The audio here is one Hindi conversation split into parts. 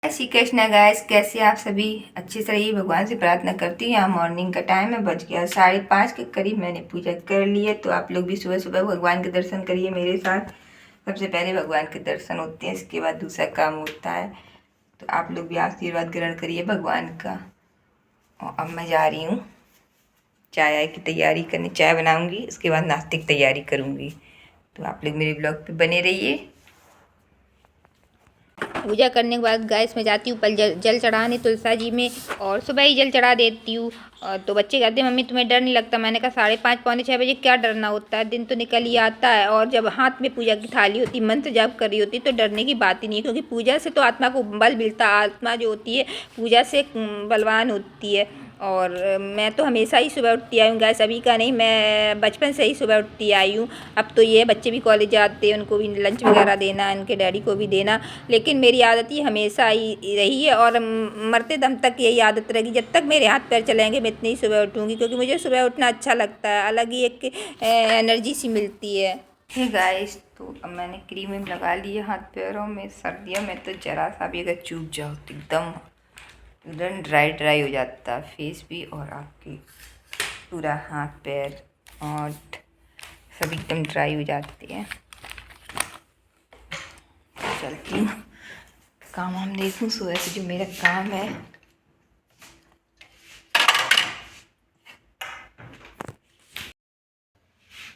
श्री कृष्णा गाइस, कैसे आप सभी अच्छे से रहिए, भगवान से प्रार्थना करती हूँ। यहाँ मॉर्निंग का टाइम है, बज गया 5:30 के करीब। मैंने पूजा कर ली है, तो आप लोग भी सुबह सुबह भगवान के दर्शन करिए मेरे साथ। सबसे पहले भगवान के दर्शन होते हैं, इसके बाद दूसरा काम होता है। तो आप लोग भी आशीर्वाद ग्रहण करिए भगवान का। और अब मैं जा रही हूँ चाय की तैयारी करने। चाय बनाऊँगी, उसके बाद नाश्ते की तैयारी करूँगी। तो आप लोग मेरे ब्लॉग पे बने रहिए। पूजा करने के बाद गैस में जाती हूँ पल जल चढ़ाने तुलसा जी में, और सुबह ही जल चढ़ा देती हूँ। तो बच्चे कहते हैं मम्मी तुम्हें डर नहीं लगता? मैंने कहा 5:30 पौने 6 बजे क्या डरना होता है, दिन तो निकल ही आता है। और जब हाथ में पूजा की थाली होती, मंत्र जाप कर रही होती, तो डरने की बात ही नहीं है, क्योंकि पूजा से तो आत्मा को बल मिलता है। आत्मा जो होती है पूजा से बलवान होती है। और मैं तो हमेशा ही सुबह उठती आई हूँ गैस, अभी का नहीं, मैं बचपन से ही सुबह उठती आई हूँ। अब तो ये बच्चे भी कॉलेज जाते हैं, उनको भी लंच वगैरह देना, इनके डैडी को भी देना, लेकिन मेरी आदत ये हमेशा ही रही है और मरते दम तक यही आदत रहेगी। जब तक मेरे हाथ पैर चलेंगे मैं इतनी ही सुबह उठूँगी, क्योंकि मुझे सुबह उठना अच्छा लगता है, अलग ही एक एनर्जी सी मिलती है। हे गाइस, तो अब मैंने क्रीम लगा ली है हाथ पैरों में। सर्दियों में तो जरा सा भी अगर चूक जाओ तो एकदम ड्राई हो जाता फेस भी, और आपके पूरा हाथ पैर और सब एकदम ड्राई हो जाते हैं। चलती हूँ, काम वाम देखूँ सुबह से जो मेरा काम है।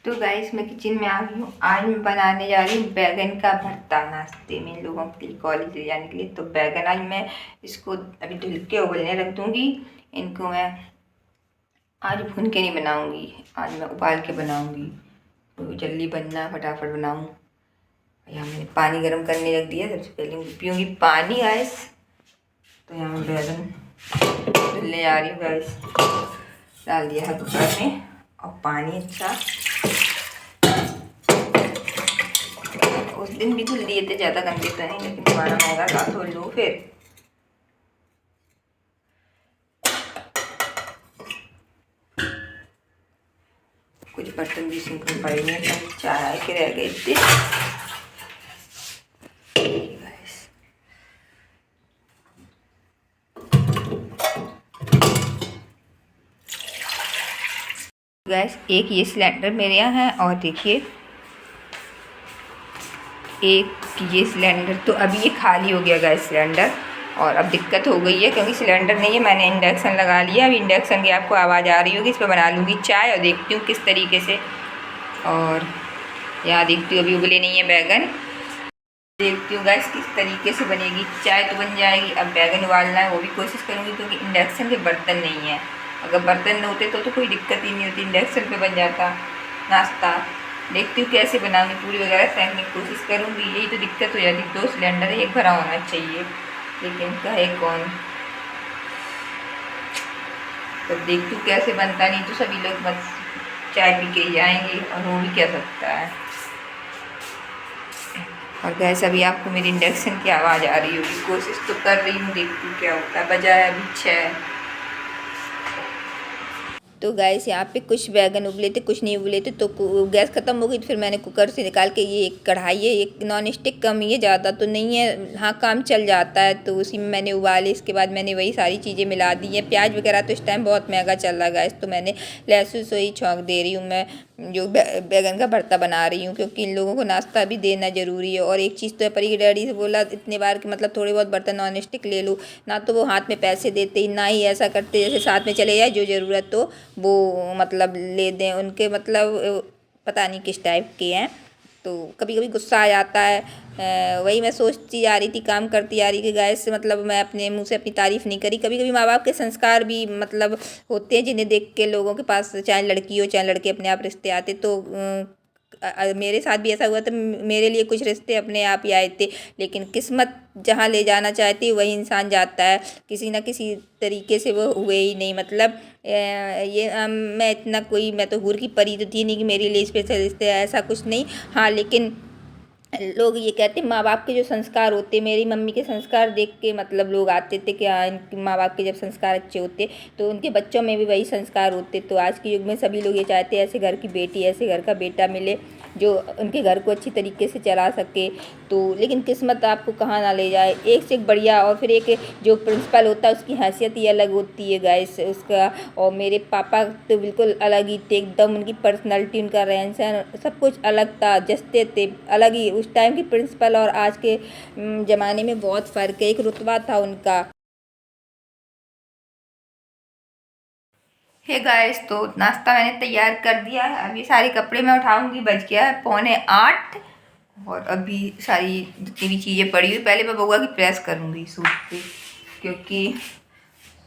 तो गाइस, मैं किचन में आ गई हूँ। आज मैं बनाने जा रही हूँ बैगन का भरता, नाश्ते में लोगों के लिए, कॉलेज ले जाने के लिए। तो बैगन आज मैं इसको अभी धुल के उबलने रख दूँगी। इनको मैं आज भून के नहीं बनाऊँगी, आज मैं उबाल के बनाऊँगी, तो जल्दी बनना, फटाफट बनाऊँ। यहाँ मैंने पानी गर्म करने रख दिया। सबसे पहले मैं पीऊँगी पानी गाइस। तो यहाँ मैं बैगन धुलने जा रही हूँ गाइस। डाल दिया है कुकर में और पानी अच्छा, उस दिन भी धुल दिए थे, ज़्यादा गंदे तो नहीं, लेकिन पाना होगा तो धुल लो फिर। कुछ बर्तन भी सिंक पड़े हुए हैं, चाय के रह गए थे। गैस, एक ये सिलेंडर मेरे यहाँ है, और देखिए एक ये सिलेंडर, तो अभी ये खाली हो गया गैस सिलेंडर। और अब दिक्कत हो गई है, क्योंकि सिलेंडर नहीं है, मैंने इंडक्शन लगा लिया। अब इंडक्शन की आपको आवाज़ आ रही होगी, इस पर बना लूँगी चाय, और देखती हूँ किस तरीके से। और यहाँ देखती हूँ अभी उबले नहीं है बैगन, देखती हूँ गैस किस तरीके से बनेगी। चाय तो बन जाएगी, अब बैगन उबालना है वो भी कोशिश करूँगी, क्योंकि इंडक्शन के बर्तन नहीं है। अगर बर्तन न होते तो कोई दिक्कत ही नहीं होती, इंडक्शन पे बन जाता नाश्ता। देखती हूँ कैसे बनाऊँगी, पूरी वगैरह फेंकने की कोशिश करूँगी। यही तो दिक्कत हो जाती, 2 सिलेंडर है, एक भरा होना चाहिए, लेकिन कहे कौन। तो देखती हूँ कैसे बनता, नहीं तो सभी लोग बस चाय पी के ही जाएंगे, और हो भी क्या सकता है। और गैस, अभी आपको मेरी इंडक्शन की आवाज़ आ रही होगी, कोशिश तो कर रही हूँ, देखती हूँ क्या होता है। बजाय अभी 6। तो गैस, यहाँ पे कुछ बैगन उबले थे, कुछ नहीं उबले थे, तो गैस ख़त्म हो गई, तो फिर मैंने कुकर से निकाल के, ये एक कढ़ाई है, एक नॉन स्टिक कम ही है, ज़्यादा तो नहीं है, हाँ काम चल जाता है, तो उसी में मैंने उबाले। इसके बाद मैंने वही सारी चीज़ें मिला दी हैं। प्याज वगैरह तो इस टाइम बहुत महंगा चल रहा है गैस, तो मैंने लहसुन से ही छौंक दे रही हूँ मैं, जो बैगन का भरता बना रही हूँ, क्योंकि इन लोगों को नाश्ता भी देना ज़रूरी है। और एक चीज़ तो परी के डैडी से बोला इतने बार कि मतलब थोड़े बहुत बर्तन नॉन स्टिक ले लो, ना तो वो हाथ में पैसे देते, ना ही ऐसा करते जैसे साथ में चले जाए, जो ज़रूरत हो वो मतलब ले दें। उनके मतलब पता नहीं किस टाइप के हैं, तो कभी कभी गुस्सा आ जाता है। वही मैं सोचती जा रही थी, काम करती आ रही कि गैस से मतलब मैं अपने मुंह से अपनी तारीफ़ नहीं करी। कभी कभी माँ बाप के संस्कार भी मतलब होते हैं, जिन्हें देख के लोगों के पास, चाहे लड़की हो चाहे लड़के, अपने आप रिश्ते आते। तो मेरे साथ भी ऐसा हुआ था, मेरे लिए कुछ रिश्ते अपने आप ही आए थे, लेकिन किस्मत जहाँ ले जाना चाहती है वही इंसान जाता है, किसी ना किसी तरीके से वो हुए ही नहीं। मतलब मैं इतना कोई, मैं तो हूर की परी तो थी नहीं कि मेरे लिए स्पेशल रिश्ते, ऐसा कुछ नहीं। हाँ, लेकिन लोग ये कहते माँ बाप के जो संस्कार होते, मेरी मम्मी के संस्कार देख के मतलब लोग आते थे कि हाँ इनके माँ बाप के जब संस्कार अच्छे होते तो उनके बच्चों में भी वही संस्कार होते। तो आज के युग में सभी लोग ये चाहते हैं ऐसे घर की बेटी, ऐसे घर का बेटा मिले जो उनके घर को अच्छी तरीके से चला सके। तो लेकिन किस्मत आपको कहाँ ना ले जाए, एक से एक बढ़िया। और फिर एक जो प्रिंसिपल होता है उसकी हैसियत ही अलग होती है गाइस उसका। और मेरे पापा तो बिल्कुल अलग ही थे एकदम, उनकी पर्सनालिटी, उनका रहन सहन सब कुछ अलग था, जचते थे अलग ही। उस टाइम के प्रिंसिपल और आज के ज़माने में बहुत फ़र्क है, एक रुतबा था उनका। हे गाइस, तो नाश्ता मैंने तैयार कर दिया है। अभी सारे कपड़े मैं उठाऊंगी, बज गया है 7:45। और अभी सारी जितनी भी चीज़ें पड़ी हुई, पहले मैं बउआ की प्रेस करूँगी सूट पे, क्योंकि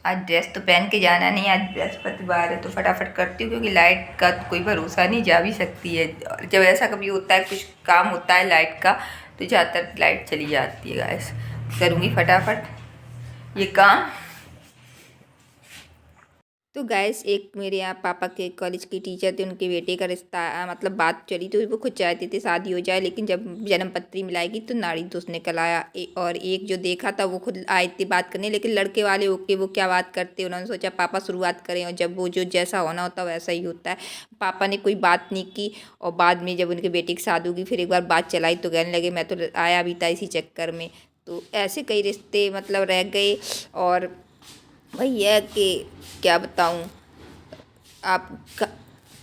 आज ड्रेस तो पहन के जाना नहीं, आज बृहस्पतिवार है तो फटाफट करती हूँ, क्योंकि लाइट का तो कोई भरोसा नहीं, जा भी सकती है। और जब ऐसा कभी होता है, कुछ काम होता है लाइट का, तो ज़्यादातर लाइट चली जाती है गाइस। करूँगी फटाफट ये काम। तो गाइस, एक मेरे यहाँ पापा के कॉलेज की टीचर थे, उनके बेटे का रिश्ता मतलब बात चली, तो वो खुद चाहते थे शादी हो जाए, लेकिन जब जन्म पत्री मिलाएगी तो नाड़ी दोष निकल आया। और एक जो देखा था वो खुद आए थे बात करने, लेकिन लड़के वाले ओके वो क्या बात करते, उन्होंने सोचा पापा शुरुआत करें, और जब वो जो जैसा होना होता है वैसा ही होता है। पापा ने कोई बात नहीं की, और बाद में जब उनके बेटे की शादी होगी फिर एक बार बात चलाई तो कहने लगे मैं तो आया भी था इसी चक्कर में। तो ऐसे कई रिश्ते मतलब रह गए। और वही है कि क्या बताऊँ आप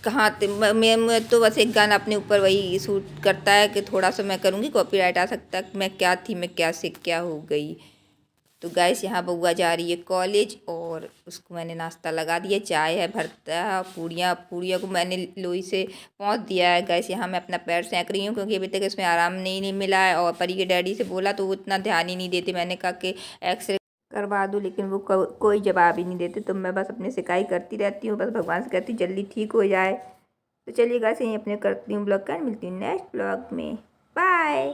कहाँ थे। मैं तो बस एक गाना अपने ऊपर वही सूट करता है कि थोड़ा सा मैं करूँगी कॉपीराइट आ सकता है, मैं क्या थी मैं क्या से क्या हो गई। तो गैस यहाँ बउआ जा रही है कॉलेज, और उसको मैंने नाश्ता लगा दिया, चाय है, भरता है, पूड़ियाँ पूड़ियों को मैंने लोई से पहुँच दिया है। गैस यहाँ मैं अपना पैर सेंक रही हूँ, क्योंकि अभी तक इसमें आराम नहीं मिला है। और परी के डैडी से बोला तो वो इतना ध्यान ही नहीं देते, मैंने कहा कि एक्सरे करवा दूँ, लेकिन वो कोई जवाब ही नहीं देते। तो मैं बस अपनी शिकायत करती रहती हूँ, बस भगवान से कहती हूँ जल्दी ठीक हो जाए। तो चलिए गाइस, यहीं अपने करती हूँ ब्लॉग का, मिलती हूँ नेक्स्ट ब्लॉग में। बाय।